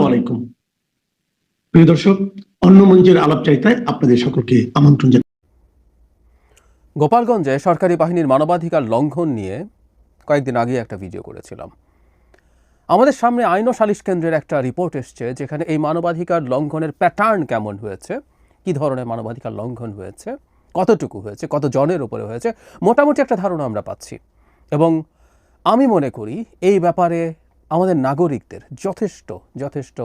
আলাইকুম প্রিয় দর্শক, অন্য মঞ্চের আলাপচারিতায় আপনাদের সকলকে আমন্ত্রণ জানাই। গোপালগঞ্জে সরকারি বাহিনীর মানবাধিকার লঙ্ঘন নিয়ে কয়েকদিন আগে একটা ভিডিও করেছিলাম। আমাদের সামনে আইন ও সালিশ কেন্দ্রের একটা রিপোর্ট এসছে, যেখানে এই মানবাধিকার লঙ্ঘনের প্যাটার্ন কেমন হয়েছে, কি ধরনের মানবাধিকার লঙ্ঘন হয়েছে, কতটুকু হয়েছে, কত জনের উপরে হয়েছে, মোটামুটি একটা ধারণা আমরা পাচ্ছি। এবং আমি মনে করি এই ব্যাপারে আমাদের নাগরিকদের যথেষ্ট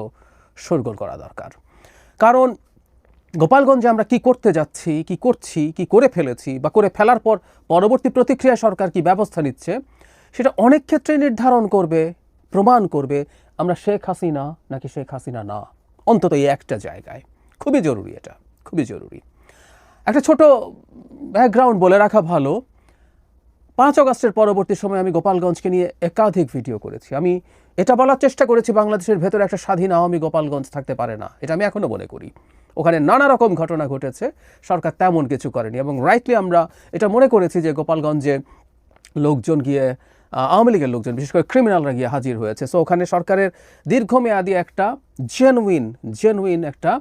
শোরগোল করা দরকার। কারণ গোপালগঞ্জে আমরা কি করতে যাচ্ছি, কি করছি, কি করে ফেলেছি, বা করে ফেলার পর পরবর্তী প্রতিক্রিয়া সরকার কি ব্যবস্থা নিচ্ছে, সেটা অনেক ক্ষেত্রে নির্ধারণ করবে, প্রমাণ করবে আমরা শেখ হাসিনা নাকি শেখ হাসিনা না। অন্তত এই একটা জায়গায় খুবই জরুরি, এটা খুবই জরুরি। একটা ছোট ব্যাকগ্রাউন্ড বলে রাখা ভালো। 5 আগস্টের পরবর্তী সময় আমি গোপালগঞ্জকে নিয়ে একাধিক ভিডিও করেছি। আমি এটা বলার চেষ্টা করেছি, বাংলাদেশের ভেতরে একটা স্বাধীন আওয়ামী গোপালগঞ্জ থাকতে পারে না। এটা আমি এখনও মনে করি। ওখানে নানা রকম ঘটনা ঘটেছে, সরকার তেমন কিছু করেনি। এবং রাইটলি আমরা এটা মনে করেছি যে গোপালগঞ্জে লোকজন গিয়ে, আওয়ামী লীগের লোকজন, বিশেষ করে ক্রিমিনালরা গিয়ে হাজির হয়েছে। সো ওখানে সরকারের দীর্ঘমেয়াদী একটা জেনুইন একটা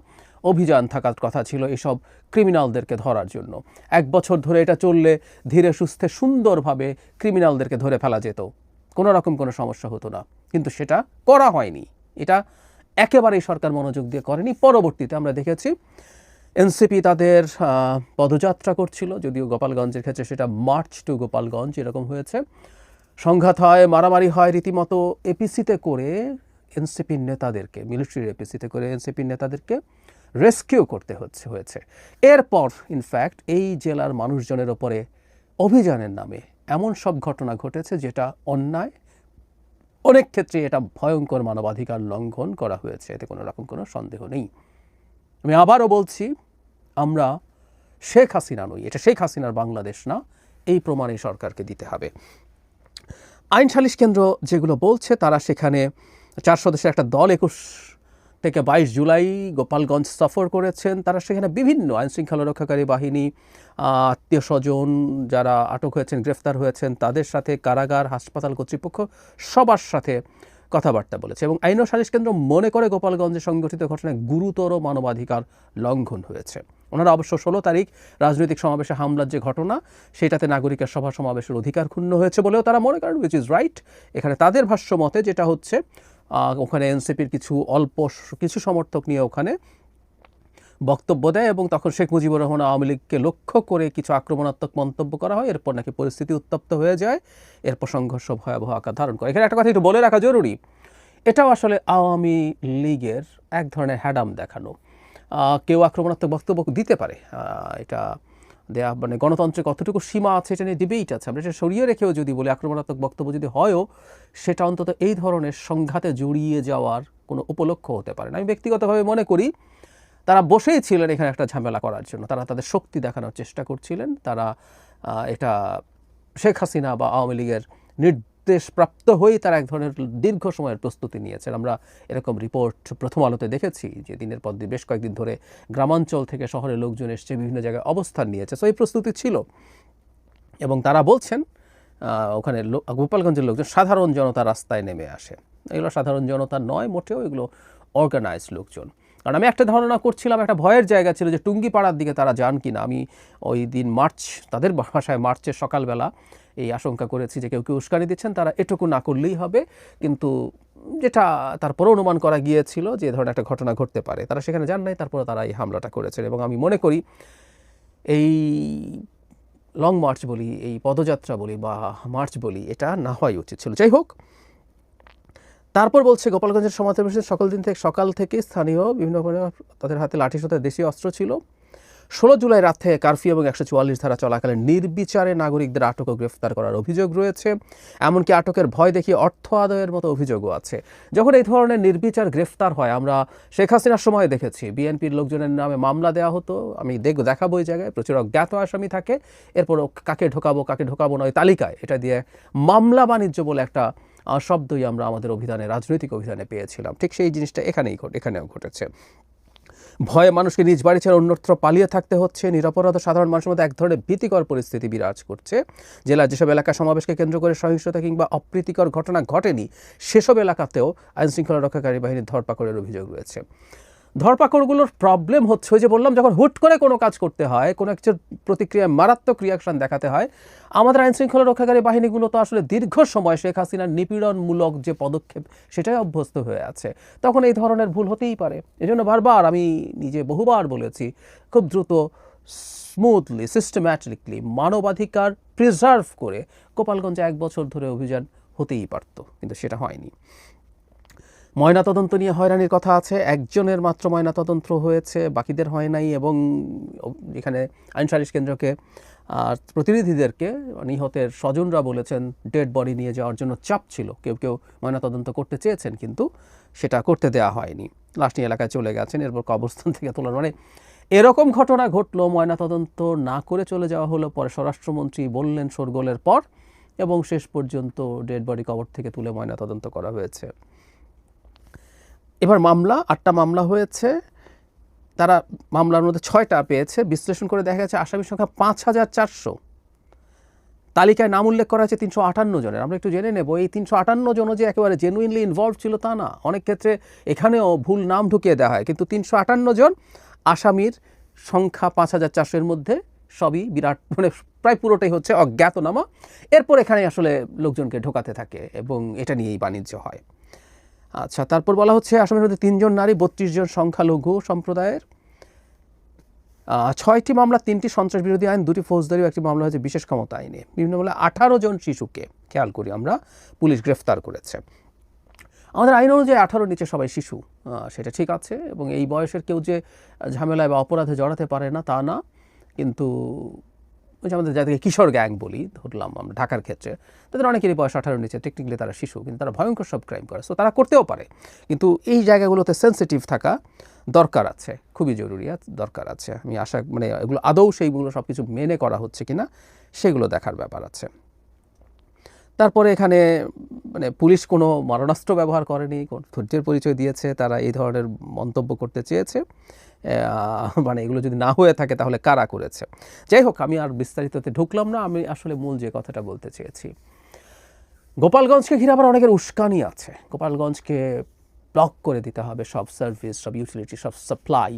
অভিযান থাকার কথা ছিল এসব ক্রিমিনালদেরকে ধরার জন্য। 1 বছর ধরে এটা চললে ধীরে সুস্থে সুন্দরভাবে ক্রিমিনালদেরকে ধরে ফেলা যেত, কোনো রকম কোনো সমস্যা হতো না। কিন্তু সেটা করা হয়নি। এটা একেবারেই সরকার মনোযোগ দিয়ে করেনি। পরবর্তীতে আমরা দেখেছি এনসিপি তাদের পদযাত্রা করছিল, যদিও গোপালগঞ্জের ক্ষেত্রে সেটা মার্চ টু গোপালগঞ্জ এরকম হয়েছে। সংঘাত হয়, মারামারি হয়, রীতিমতো এপিসিতে করে এনসিপির নেতাদেরকে, মিলিটারির এপিসিতে করে এনসিপির নেতাদেরকে রেস্কিউ করতে হয়েছে। এরপর ইনফ্যাক্ট এই জেলার মানুষজনের ওপরে অভিযানের নামে এমন সব ঘটনা ঘটেছে যেটা অন্যায়, অনেক ক্ষেত্রে এটা ভয়ঙ্কর মানবাধিকার লঙ্ঘন করা হয়েছে, এতে কোনো রকম কোনো সন্দেহ নেই। আমি আবারও বলছি, আমরা শেখ হাসিনা নই, এটা শেখ হাসিনার বাংলাদেশ না, এই প্রমাণই সরকারকে দিতে হবে। আইন সালিশ কেন্দ্র যেগুলো বলছে, তারা সেখানে 4 সদস্যের একটা দল 21 থেকে 22 জুলাই গোপালগঞ্জ সফর করেছেন। তারা সেখানে বিভিন্ন আইনশৃঙ্খলা রক্ষাকারী বাহিনী, আত্মীয় স্বজন যারা আটক হয়েছেন, গ্রেফতার হয়েছেন, তাদের সাথে কারাগার, হাসপাতাল কর্তৃপক্ষ সবার সাথে কথাবার্তা বলেছে। এবং আইন ও সালিশ কেন্দ্র মনে করে গোপালগঞ্জে সংঘটিত ঘটনায় গুরুতর মানবাধিকার লঙ্ঘন হয়েছে। ওনারা অবশ্য 16 তারিখ রাজনৈতিক সমাবেশে হামলার যে ঘটনা, সেটাতে নাগরিকের সভা সমাবেশের অধিকার ক্ষুণ্ণ হয়েছে বলেও তারা মনে করেন, উইচ ইজ রাইট। এখানে তাদের ভাষ্য মতে যেটা হচ্ছে, ওখানে এনসিপির কিছু সমর্থক নিয়ে ওখানে বক্তব্য দেয় এবং তখন শেখ মুজিবুর রহমান আওয়ামী লীগকে লক্ষ্য করে কিছু আক্রমণাত্মক মন্তব্য করা হয়। এরপর নাকি পরিস্থিতি উত্তপ্ত হয়ে যায়, এরপর সংঘর্ষ ভয়াবহ আকার ধারণ করে। এখানে একটা কথা একটু বলে রাখা জরুরি, এটাও আসলে আওয়ামী লীগের এক ধরনের হ্যাডাম দেখানো। কেউ আক্রমণাত্মক বক্তব্য দিতে পারে, এটা দেয়া মানে গণতন্ত্রে কতটুকু সীমা আছে এটা নিয়ে ডিবেট আছে। আমরা এটা সরিয়ে রেখেও যদি বলি, আক্রমণাত্মক বক্তব্য যদি হয়ও, সেটা অন্তত এই ধরনের সংঘাতে জড়িয়ে যাওয়ার কোনো উপলক্ষ হতে পারে না। আমি ব্যক্তিগতভাবে মনে করি তারা বসেই ছিলেন এখানে একটা ঝামেলা করার জন্য, তারা তাদের শক্তি দেখানোর চেষ্টা করছিলেন। তারা এটা শেখ হাসিনা বা আওয়ামী লীগের নির্দেশপ্রাপ্ত হয়েই তারা এক ধরনের দীর্ঘ সময়ের প্রস্তুতি নিয়েছেন। আমরা এরকম রিপোর্ট প্রথম আলোতে দেখেছি যে দিনের পর দিন বেশ কয়েকদিন ধরে গ্রামাঞ্চল থেকে শহরে লোকজন এসছে, বিভিন্ন জায়গায় অবস্থান নিয়েছে। সো এই প্রস্তুতি ছিল। এবং তারা বলছেন ওখানে গোপালগঞ্জের লোকজন সাধারণ জনতা রাস্তায় নেমে আসে। এগুলো সাধারণ জনতা নয় মোটেও, এগুলো অর্গানাইজড লোকজন। কারণ আমি একটা ধারণা করছিলাম, একটা ভয়ের জায়গা ছিল যে টুঙ্গিপাড়ার দিকে তারা যান কিনা। আমি ওই দিন তাদের ভাষায় মার্চের সকালবেলা এই আশঙ্কা করেছি যে কেউ উস্কানি দিচ্ছেন, তারা এটুকু না করলেই হবে। কিন্তু যেটা তারপরে অনুমান করা গিয়েছিল যে ধরনের একটা ঘটনা ঘটতে পারে, তারা সেখানে যান নাই, তারপরে তারা এই হামলাটা করেছেন। এবং আমি মনে করি এই লং মার্চ বলি, এই পদযাত্রা বলি বা মার্চ বলি, এটা না হওয়াই উচিত ছিল। যাই হোক, তারপর বলছে গোপালগঞ্জের সমাবেশে সকাল থেকে স্থানীয় বিভিন্ন তাদের হাতে লাঠিসোঁতা দেশীয় অস্ত্র ছিল। 16 জুলাই রাত থেকে কারফিউ এবং 144 ধারা চলাকালে নির্বিচারে নাগরিকদের আটক ও গ্রেফতার করার অভিযোগ রয়েছে। এমনকি আটকের ভয় দেখিয়ে অর্থ আদায়ের মতো অভিযোগও আছে। যখন এই ধরনের নির্বিচার গ্রেফতার হয়, আমরা শেখ হাসিনার সময় দেখেছি বিএনপির লোকজনের নামে মামলা দেওয়া হতো। আমি দেখাবো এই জায়গায় প্রচুর অজ্ঞাত আসামি থাকে, এরপর কাকে ঢোকাবো না ওই তালিকায় এটা দিয়ে মামলা বাণিজ্য বলে একটা শব্দই আমরা আমাদের রাজনৈতিক অভিধানে পেয়েছিলাম। ঠিক সেই জিনিসটা এখানেও ঘটেছে। ভয়ে মানুষকে নিজ বাড়ি ছেড়ে অন্যত্র পালিয়ে থাকতে হচ্ছে, নিরপরাধ সাধারণ মানুষের মধ্যে এক ধরনের ভীতিকর পরিস্থিতি বিরাজ করছে। জেলার যেসব এলাকা সমাবেশকে কেন্দ্র করে সহিংসতা কিংবা অপ্রীতিকর ঘটনা ঘটেনি, সেসব এলাকাতেও আইনশৃঙ্খলা রক্ষাকারী বাহিনীর ধরপাকড়ের অভিযোগ রয়েছে। ধরপাকড়গুলোর প্রবলেম হচ্ছে, ওই যে বললাম, যখন হুট করে কোনো কাজ করতে হয়, কোনো কিছুর প্রতিক্রিয়ায় মারাত্মক রিয়াকশন দেখাতে হয়, আমাদের আইনশৃঙ্খলা রক্ষাকারী বাহিনীগুলো তো আসলে দীর্ঘ সময় শেখ হাসিনার নিপীড়নমূলক যে পদক্ষেপ সেটাই অভ্যস্ত হয়ে আছে, তখন এই ধরনের ভুল হতেই পারে। এজন্য বারবার আমি নিজে বহুবার বলেছি, খুব দ্রুত, স্মুথলি, সিস্টেম্যাটিকলি মানবাধিকার প্রিজার্ভ করে গোপালগঞ্জে 1 বছর ধরে অভিযান হতেই পারত, কিন্তু সেটা হয়নি। ময়নাতদন্ত নিয়ে হয়রানির কথা আছে, একজনের মাত্র ময়নাতদন্ত হয়েছে, বাকিদের হয় নাই। এবং এখানে আইন সালিশ কেন্দ্রকে প্রতিনিধিদেরকে নিহতের স্বজনরা বলেছেন ডেড বডি নিয়ে যাওয়ার জন্য চাপ ছিল, কেউ কেউ ময়নাতদন্ত করতে চেয়েছেন কিন্তু সেটা করতে দেওয়া হয়নি, লাশ নিয়ে এলাকায় চলে গেছেন, এরপর কবরস্থান থেকে তোলার, মানে এরকম ঘটনা ঘটলো। ময়নাতদন্ত না করে চলে যাওয়া হলো, পরে স্বরাষ্ট্রমন্ত্রী বললেন শোরগোলের পর, এবং শেষ পর্যন্ত ডেড বডি কবর থেকে তুলে ময়নাতদন্ত করা হয়েছে। এবার মামলা 8টা মামলা হয়েছে, তারা মামলার মধ্যে 6টা পেয়েছে। বিশ্লেষণ করে দেখা গেছে আসামির সংখ্যা 5400, তালিকায় নাম উল্লেখ করা হয়েছে 358 জনের। আমরা একটু জেনে নেব, এই 358 জনও যে একেবারে জেনুইনলি ইনভলভ ছিল তা না, অনেক ক্ষেত্রে এখানেও ভুল নাম ঢুকিয়ে দেওয়া হয়, কিন্তু 358 জন আসামির সংখ্যা 5400-এর মধ্যে সবই বিরাট, মানে প্রায় পুরোটাই হচ্ছে অজ্ঞাতনামা। এরপর এখানে আসলে লোকজনকে ঢোকাতে থাকে এবং এটা নিয়েই বাণিজ্য হয়। আচ্ছা, তারপর বলা হচ্ছে আসামির মধ্যে 3 জন নারী, 32 জন সংখ্যালঘু সম্প্রদায়ের। 6টি মামলা, 3টি সন্ত্রাস বিরোধী আইন, 2টি ফৌজদারি, 1টি মামলা হয়েছে বিশেষ ক্ষমতা আইনে। বিভিন্ন মামলায় 18 জন শিশুকে, খেয়াল করি আমরা, পুলিশ গ্রেফতার করেছে। আমাদের আইন অনুযায়ী 18 নিচে সবাই শিশু, সেটা ঠিক আছে, এবং এই বয়সের কেউ যে ঝামেলায় বা অপরাধে জড়াতে পারে না তা না, কিন্তু ওই যে আমাদের যাদেরকে কিশোর গ্যাং বলি, ধরলাম আমরা ঢাকার ক্ষেত্রে, তাদের অনেকেরই বয়স 18 নিচে, টেকনিক্যালি তারা শিশু, কিন্তু তারা ভয়ঙ্কর সব ক্রাইম করে, সো তারা করতেও পারে। কিন্তু এই জায়গাগুলোতে সেন্সিটিভ থাকা দরকার আছে, খুবই জরুরি দরকার আছে। আমি আশা, মানে এগুলো আদৌ সেইগুলো সব কিছু মেনে করা হচ্ছে কিনা সেগুলো দেখার ব্যাপার আছে। তারপরে এখানে মানে পুলিশ কোনো মারণাস্ত্র ব্যবহার করেনি, কোন ধৈর্যের পরিচয় দিয়েছে, তারা এই ধরনের মন্তব্য করতে চেয়েছে, মানে এগুলো যদি না হয়ে থাকে তাহলে কারা করেছে। যাই হোক, আমি আর বিস্তারিততে ঢুকলাম না, আমি আসলে মূল যে কথাটা বলতে চেয়েছি, গোপালগঞ্জকে ঘিরে আবার অনেকের উস্কানি আছে। গোপালগঞ্জকে ব্লক করে দিতে হবে সব সার্ভিস, সব ইউটিলিটি, সব সাপ্লাই,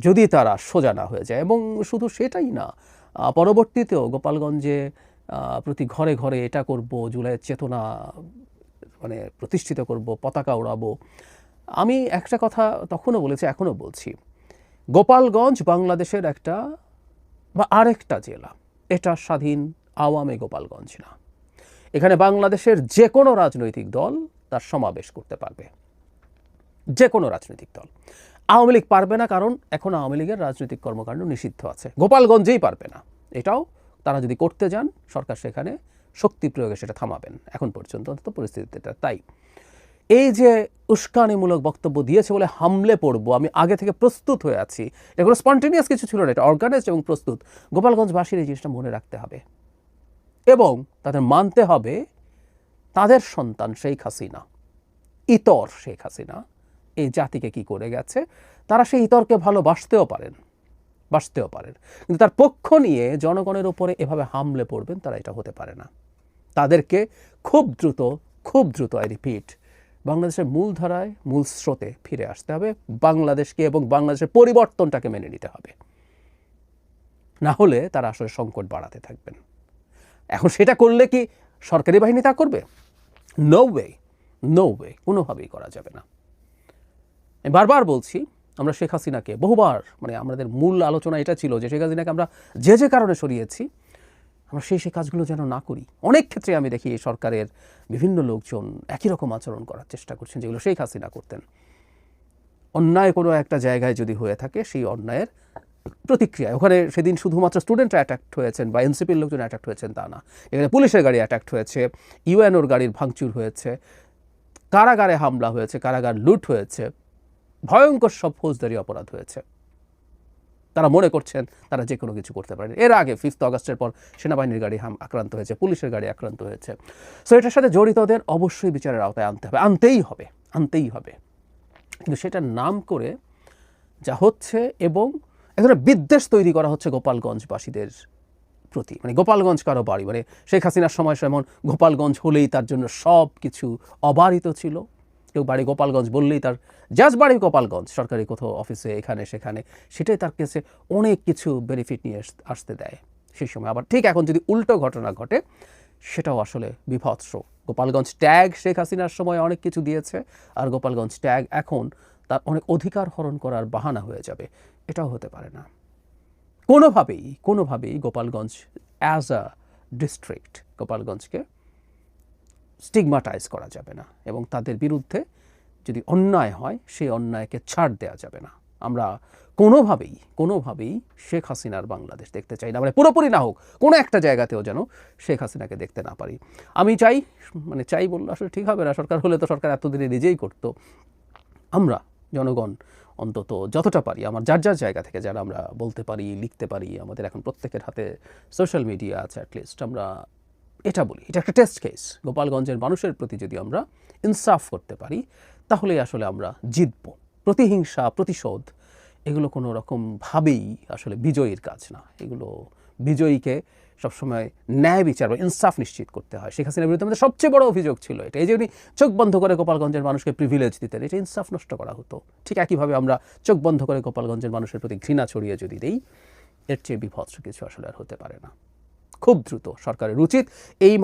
যদি তারা সোজা না হয়ে যায়। এবং শুধু সেটাই না, পরবর্তীতেও গোপালগঞ্জে প্রতি ঘরে ঘরে এটা করব, জুলাইয়ের চেতনা মানে প্রতিষ্ঠিত করব, পতাকা উড়াবো। আমি একটা কথা তখনও বলেছি, এখনও বলছি, গোপালগঞ্জ বাংলাদেশের একটা বা আরেকটা জেলা, এটা স্বাধীন আওয়ামী গোপালগঞ্জ না। এখানে বাংলাদেশের যে কোনো রাজনৈতিক দল তার সমাবেশ করতে পারবে, যে কোনো রাজনৈতিক দল। আওয়ামী লীগ পারবে না, কারণ এখন আওয়ামী লীগের রাজনৈতিক কর্মকাণ্ড নিষিদ্ধ আছে। গোপালগঞ্জেই পারবে না, এটাও তারা যদি করতে যান সরকার সেখানে শক্তি প্রয়োগে সেটা থামাবেন। এখন পর্যন্ত অন্তত পরিস্থিতিটা তাই। এই যে উস্কানিমূলক বক্তব্য দিয়েছে বলে হামলে পড়বো, আমি আগে থেকে প্রস্তুত হয়ে আছি, এগুলো স্পন্টেনিয়াস কিছু ছিল না, এটা অর্গানাইজড এবং প্রস্তুত। গোপালগঞ্জবাসীর এই জিনিসটা মনে রাখতে হবে এবং তাদের মানতে হবে তাদের সন্তান শেখ হাসিনা, ইতর শেখ হাসিনা এই জাতিকে কি করে গেছে। তারা সেই ইতরকে ভালোবাসতেও পারেন, কিন্তু তার পক্ষ নিয়ে জনগণের উপরে এভাবে হামলে পড়বেন, তারা এটা হতে পারে না। তাদেরকে খুব দ্রুত আই রিপিট, বাংলাদেশের মূল ধারায়, মূল স্রোতে ফিরে আসতে হবে। বাংলাদেশকে এবং বাংলাদেশের পরিবর্তনটাকে মেনে নিতে হবে, না হলে তারা আসলে সংকট বাড়াতে থাকবেন। এখন সেটা করলে কি সরকারি বাহিনী তা করবে? নো ওয়ে, কোনোভাবেই করা যাবে না। আমি বারবার বলছি, আমরা শেখ হাসিনাকে বহুবার, মানে আমাদের মূল আলোচনা এটা ছিল যে শেখ হাসিনাকে আমরা যে কারণে সরিয়েছি, আমরা সেই কাজগুলো যেন না করি। অনেক ক্ষেত্রে আমি দেখি এই সরকারের বিভিন্ন লোকজন একই রকম আচরণ করার চেষ্টা করছেন যেগুলো শেখ হাসিনা করতেন। অন্যায় কোনো একটা জায়গায় যদি হয়ে থাকে, সেই অন্যায়ের প্রতিক্রিয়া, ওখানে সেদিন শুধুমাত্র স্টুডেন্টরা অ্যাট্যাক্ট হয়েছেন বা এনসিপির লোকজন অ্যাট্যাক্ট হয়েছেন তা না, এখানে পুলিশের গাড়ি অ্যাট্যাক্ট হয়েছে, ইউএনওর গাড়ির ভাঙচুর হয়েছে, কারাগারে হামলা হয়েছে, কারাগার লুট হয়েছে, ভয়ঙ্কর সব ফৌজদারি অপরাধ হয়েছে। তারা মনে করছেন তারা যে কোনো কিছু করতে পারেন। এর আগে 5 আগস্টের পর সেনাবাহিনীর গাড়ি আক্রান্ত হয়েছে, পুলিশের গাড়ি আক্রান্ত হয়েছে। সো এটার সাথে জড়িতদের অবশ্যই বিচারের আওতায় আনতেই হবে। কিন্তু সেটার নাম করে যা হচ্ছে এবং এক ধরনের বিদ্বেষ তৈরি করা হচ্ছে গোপালগঞ্জবাসীদের প্রতি। মানে গোপালগঞ্জ কারো বাড়ি, মানে শেখ হাসিনার সময় যেমন গোপালগঞ্জ হলেই তার জন্য সব কিছু অবারিত ছিল, কেউ বাড়ি গোপালগঞ্জ বললেই তার জাস্ট বাড়ি গোপালগঞ্জ, সরকারি কোথাও অফিসে এখানে সেখানে, সেটাই তার কাছে অনেক কিছু বেনিফিট নিয়ে আসতে দেয় সেই সময়। আবার ঠিক এখন যদি উল্টো ঘটনা ঘটে, সেটাও আসলে বিভৎস। গোপালগঞ্জ ট্যাগ শেখ হাসিনার সময় অনেক কিছু দিয়েছে, আর গোপালগঞ্জ ট্যাগ এখন তার অনেক অধিকার হরণ করার বাহানা হয়ে যাবে। এটাও হতে পারে না। কোনোভাবেই গোপালগঞ্জ অ্যাজ আ ডিস্ট্রিক্ট, গোপালগঞ্জকে স্টিগমাটাইজ করা যাবে না, এবং তাদের বিরুদ্ধে যদি অন্যায় হয় সেই অন্যায়কে ছাড় দেওয়া যাবে না। আমরা কোনোভাবেই শেখ হাসিনার বাংলাদেশ দেখতে চাই না, মানে পুরোপুরি না হোক, কোনো একটা জায়গাতেও যেন শেখ হাসিনাকে দেখতে না পারি। আমি চাই বললে আসলে ঠিক হবে না, সরকার হলে তো সরকার এতদিনে নিজেই করতো। আমরা জনগণ অন্তত যতটা পারি, আমার যার জায়গা থেকে যারা আমরা বলতে পারি, লিখতে পারি, আমাদের এখন প্রত্যেকের হাতে সোশ্যাল মিডিয়া আছে, অ্যাটলিস্ট আমরা এটা বলি, এটা একটা টেস্ট কেস। গোপালগঞ্জের মানুষের প্রতি যদি আমরা ইনসাফ করতে পারি, তাহলেই আসলে আমরা জিতব। প্রতিহিংসা, প্রতিশোধ, এগুলো কোনো রকমভাবেই আসলে বিজয়ীর কাজ না। এগুলো বিজয়ীকে সবসময় ন্যায় বিচার বা ইনসাফ নিশ্চিত করতে হয়। শেখ হাসিনার বিরুদ্ধে আমাদের সবচেয়ে বড় অভিযোগ ছিল এটা, এই যে উনি চোখ বন্ধ করে গোপালগঞ্জের মানুষকে প্রিভিলেজ দিতেন, এটা ইনসাফ নষ্ট করা হতো। ঠিক একইভাবে আমরা চোখ বন্ধ করে গোপালগঞ্জের মানুষের প্রতি ঘৃণা ছড়িয়ে যদি দেই, এর চেয়ে বিভৎস কিছু আসলে আর হতে পারে না। খুব দ্রুত সরকারের উচিত এই